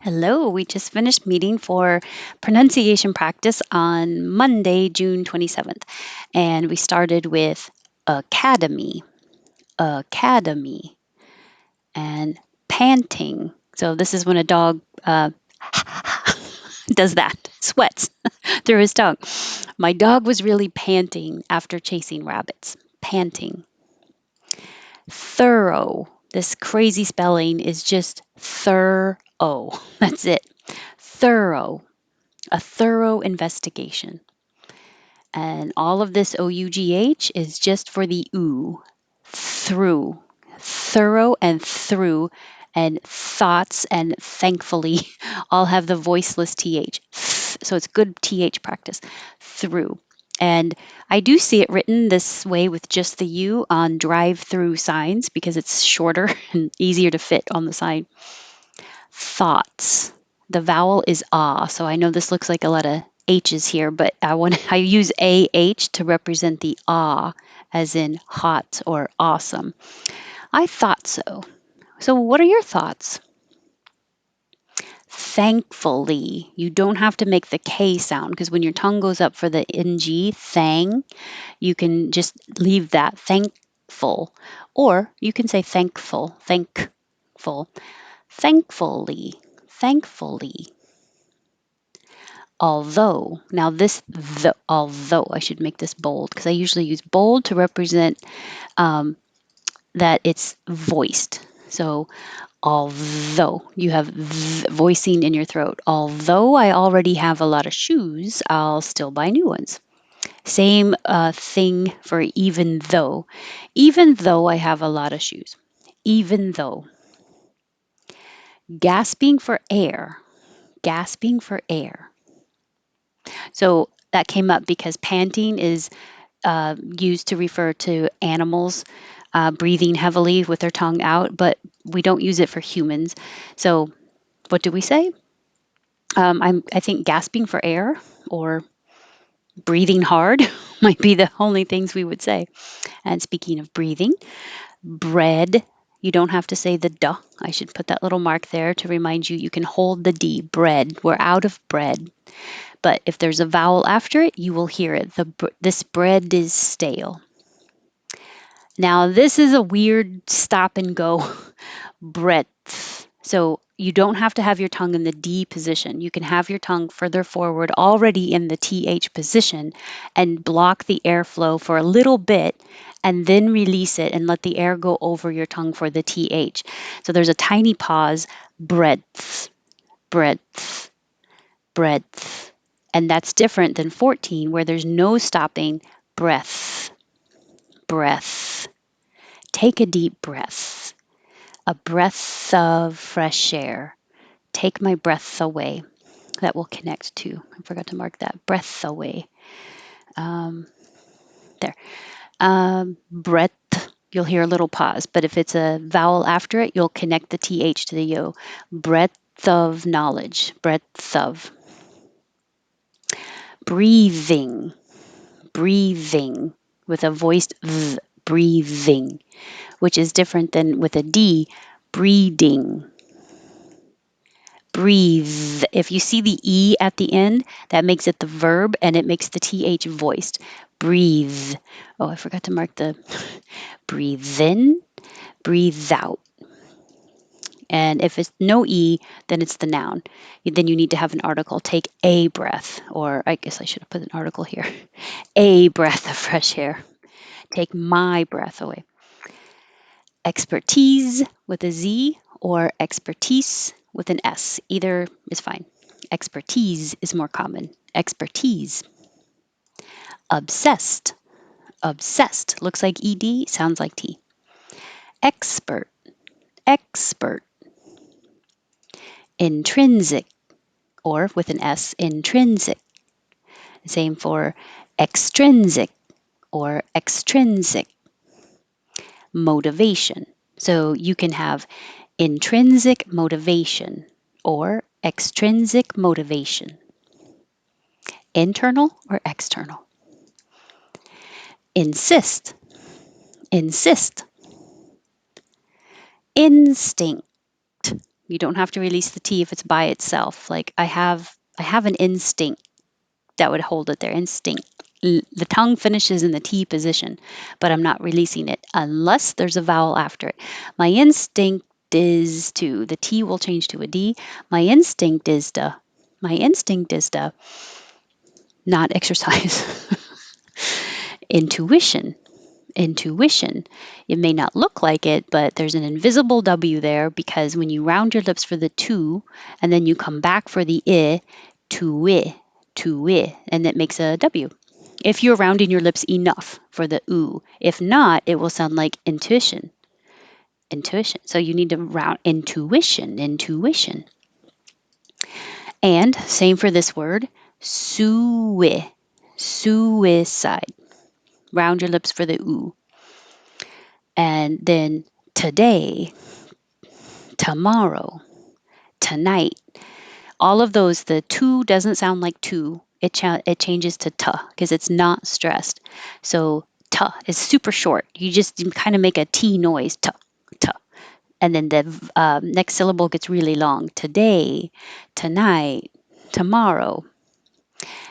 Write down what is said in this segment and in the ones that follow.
Hello, we just finished meeting for pronunciation practice on Monday, June 27th. And we started with academy, academy, and panting. So, this is when a dog does that, sweats through his tongue. My dog was really panting after chasing rabbits. Panting. Thorough. This crazy spelling is just thorough. That's it. Thorough. A thorough investigation. And all of this OUGH is just for the oo, through, thorough and through, and thoughts and thankfully all have the voiceless TH. So it's good TH practice, through. And I do see it written this way with just the U on drive-through signs because it's shorter and easier to fit on the sign. Thoughts. The vowel is ah, so I know this looks like a lot of H's here, but I use AH to represent the ah, as in hot or awesome. I thought so. So what are your thoughts? Thankfully, you don't have to make the K sound because when your tongue goes up for the NG, thang, you can just leave that thankful. Or you can say thankful, thankful, thankfully, thankfully. Although, now although, I should make this bold because I usually use bold to represent that it's voiced. So, although you have voicing in your throat, although I already have a lot of shoes, I'll still buy new ones. Same thing for even though I have a lot of shoes, even though. Gasping for air, gasping for air. So that came up because panting is used to refer to animals breathing heavily with their tongue out, but we don't use it for humans. So, what do we say? I think gasping for air or breathing hard might be the only things we would say. And speaking of breathing, bread, you don't have to say the duh. I should put that little mark there to remind you you can hold the D, bread. We're out of bread. But if there's a vowel after it, you will hear it. This bread is stale. Now, this is a weird stop and go breadth. So you don't have to have your tongue in the D position. You can have your tongue further forward already in the TH position and block the airflow for a little bit and then release it and let the air go over your tongue for the TH. So there's a tiny pause, breadth, breadth, breadth. And that's different than 14 where there's no stopping, breath, breath. Take a deep breath. A breath of fresh air. Take my breath away. That will connect to. I forgot to mark that. Breath away. There. Breath. You'll hear a little pause, but if it's a vowel after it, you'll connect the TH to the yo. Breadth of knowledge. Breadth of. Breathing. Breathing. With a voiced v. Breathing. Which is different than with a D. Breeding. Breathe. If you see the E at the end, that makes it the verb and it makes the TH voiced. Breathe. Oh, I forgot to mark the breathe in, breathe out. And if it's no E, then it's the noun. Then you need to have an article. Take a breath, or I guess I should have put an article here. A breath of fresh air. Take my breath away. Expertise with a Z or expertise with an S. Either is fine. Expertise is more common. Expertise. Obsessed. Obsessed looks like ED, sounds like T. Expert. Expert. Intrinsic or with an S, intrinsic. Same for extrinsic or extrinsic. Motivation. So you can have intrinsic motivation or extrinsic motivation. Internal or external. Insist. Insist. Instinct. You don't have to release the T if it's by itself. Like I have an instinct that would hold it there. Instinct. The tongue finishes in the T position, but I'm not releasing it unless there's a vowel after it. My instinct is to, the T will change to a D. My instinct is to, my instinct is to not exercise. Intuition. Intuition. It may not look like it, but there's an invisible W there because when you round your lips for the two and then you come back for the I, to I, and it makes a W. If you're rounding your lips enough for the oo. If not, it will sound like intuition. Intuition. So you need to round intuition, intuition. And same for this word, sui, suicide. Round your lips for the oo. And then today, tomorrow, tonight. All of those, the two doesn't sound like two. It changes to ta because it's not stressed. So ta is super short. You just kind of make a T noise, ta, ta. And then the next syllable gets really long. Today, tonight, tomorrow.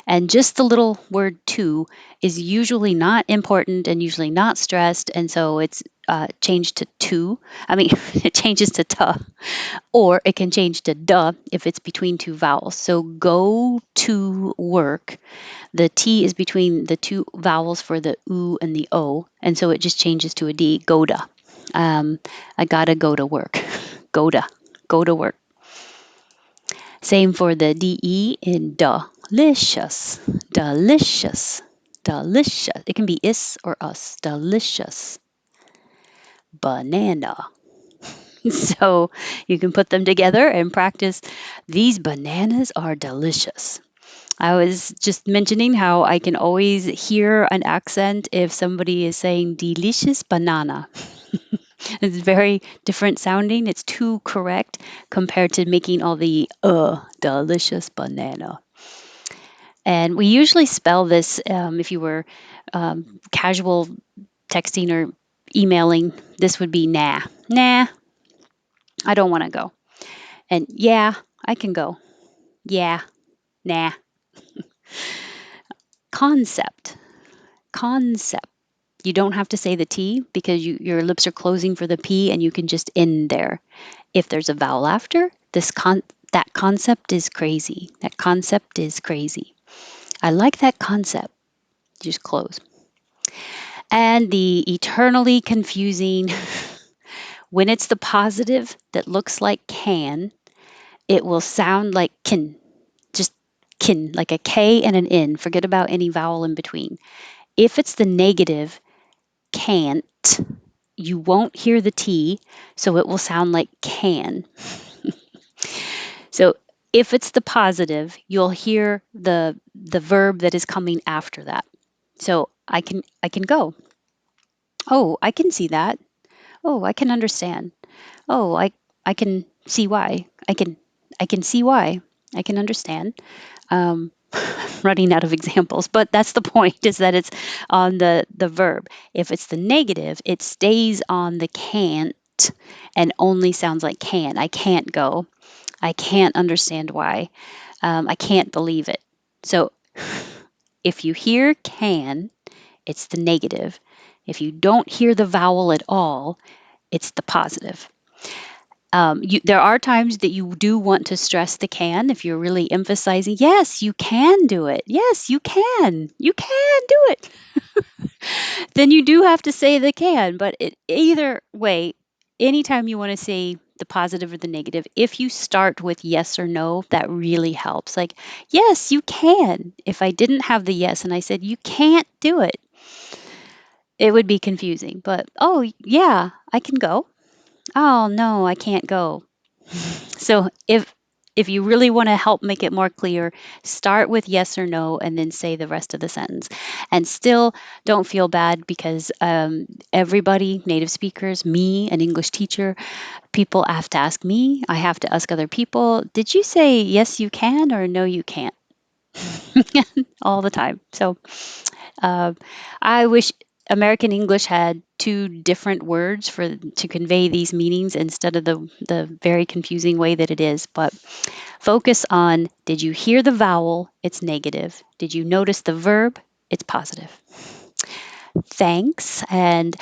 And just the little word to is usually not important and usually not stressed. And so it's changed to two. I mean, it changes to ta, or it can change to duh if it's between two vowels. So go to work. The T is between the two vowels for the oo and the o. And so it just changes to a D, go to. I gotta go to work. Go to. Go to work. Same for the DE in delicious, delicious, delicious. It can be is or us, delicious. Banana. So you can put them together and practice. These bananas are delicious. I was just mentioning how I can always hear an accent if somebody is saying delicious banana. It's very different sounding. It's too correct compared to making all the delicious banana. And we usually spell this if you were casual texting or emailing, this would be nah. Nah, I don't want to go. And yeah, I can go. Yeah, nah. Concept. Concept. You don't have to say the T because your lips are closing for the P and you can just end there. If there's a vowel after, that concept is crazy. That concept is crazy. I like that concept. Just close. And the eternally confusing, when it's the positive that looks like can, it will sound like kin. Just kin, like a K and an N. Forget about any vowel in between. If it's the negative, can't, you won't hear the T, so it will sound like can. So if it's the positive, you'll hear the verb that is coming after that. So I can go. Oh, I can see that. Oh, I can understand. Oh, I can see why. I can see why. I can understand. Um, running out of examples, but that's the point is that it's on the verb. If it's the negative, it stays on the can't and only sounds like can. I can't go. I can't understand why. I can't believe it. So if you hear can, it's the negative. If you don't hear the vowel at all, it's the positive. There are times that you do want to stress the can if you're really emphasizing, yes, you can do it. Yes, you can. You can do it. Then you do have to say the can. But either way, anytime you want to say the positive or the negative, if you start with yes or no, that really helps. Like, yes, you can. If I didn't have the yes and I said, you can't do it, it would be confusing. But, oh, yeah, I can go. Oh, no, I can't go. So if you really want to help make it more clear, start with yes or no and then say the rest of the sentence. And still don't feel bad because everybody, native speakers, me, an English teacher, people have to ask me. I have to ask other people, did you say yes, you can or no, you can't? All the time. So uh, I wish American English had two different words for to convey these meanings instead of the very confusing way that it is. But focus on, did you hear the vowel? It's negative. Did you notice the verb? It's positive. Thanks. And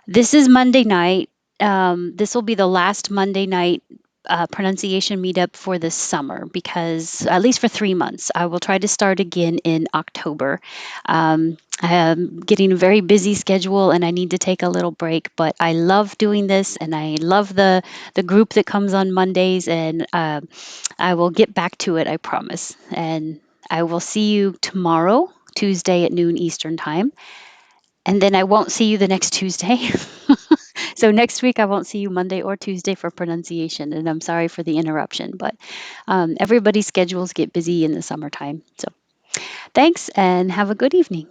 this is Monday night. This will be the last Monday night pronunciation meetup for this summer, because at least for 3 months. I will try to start again in October. I am getting a very busy schedule and I need to take a little break, but I love doing this and I love the group that comes on Mondays, and I will get back to it, I promise. And I will see you tomorrow, Tuesday at noon Eastern Time. And then I won't see you the next Tuesday. So next week I won't see you Monday or Tuesday for pronunciation. And I'm sorry for the interruption, but everybody's schedules get busy in the summertime. So thanks and have a good evening.